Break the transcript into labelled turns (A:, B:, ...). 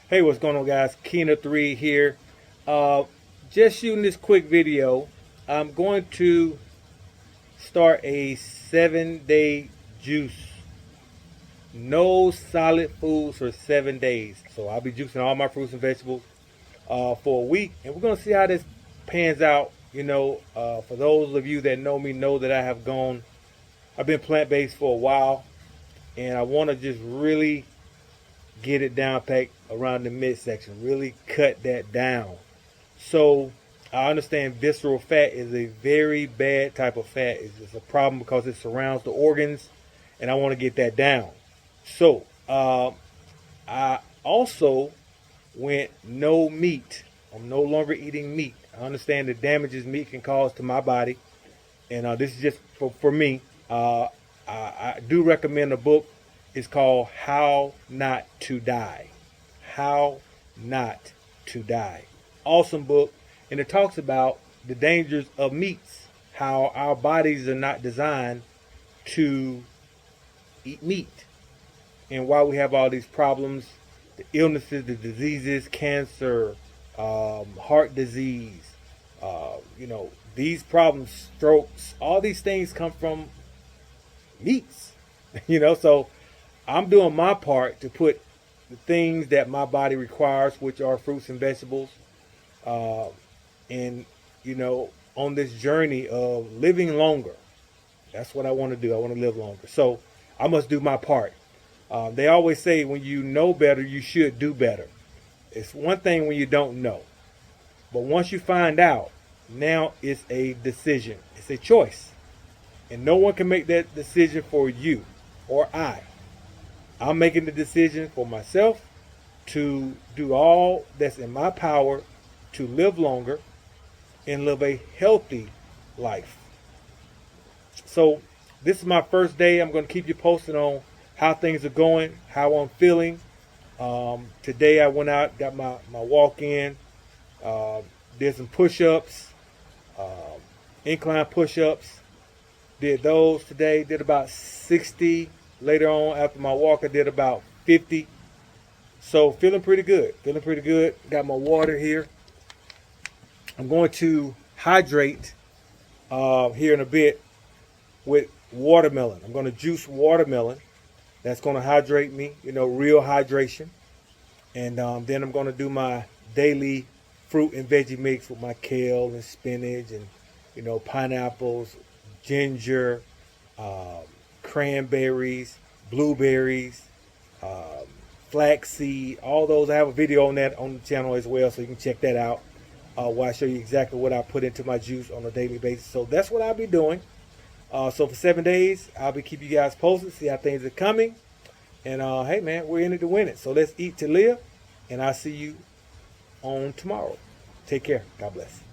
A: Hey, what's going on, guys? Keenith 3 here. Just shooting this quick video. I'm going to start a 7-day juice. No solid foods for 7 days. So I'll be juicing all my fruits and vegetables for a week, and we're going to see how this pans out. For those of you that know me, know that I've been plant-based for a while, and I want to just really get it down packed around the midsection, really cut that down. So I understand visceral fat is a very bad type of fat. It's a problem because it surrounds the organs, and I want to get that down. So I also went no meat. I'm no longer eating meat. I understand the damages meat can cause to my body, and this is just for me. I do recommend a book. It's called How Not to Die. How Not to Die. Awesome book. And it talks about the dangers of meats. How our bodies are not designed to eat meat. And why we have all these problems, the illnesses, the diseases, cancer, heart disease, these problems, strokes, all these things come from meats. So I'm doing my part to put the things that my body requires, which are fruits and vegetables, and on this journey of living longer. That's what I want to do. I want to live longer. So I must do my part. They always say when you know better, you should do better. It's one thing when you don't know. But once you find out, now it's a decision. It's a choice. And no one can make that decision for you or I. I'm making the decision for myself to do all that's in my power to live longer and live a healthy life. So this is my first day. I'm going to keep you posted on how things are going, how I'm feeling. Today I went out, got my walk in, did some push-ups, incline push-ups. Did those today, did about 60. Later on, after my walk, I did about 50. So feeling pretty good. Got my water here. I'm going to hydrate here in a bit with watermelon. I'm going to juice watermelon. That's going to hydrate me, real hydration. And then I'm going to do my daily fruit and veggie mix with my kale and spinach and, pineapples, ginger, cranberries, blueberries, flax seed, all those. I have a video on that on the channel as well, so you can check that out, where I show you exactly what I put into my juice on a daily basis. So that's what I'll be doing. So for 7 days, I'll be keeping you guys posted, see how things are coming. And hey man, we're in it to win it. So let's eat to live, and I'll see you on tomorrow. Take care. God bless.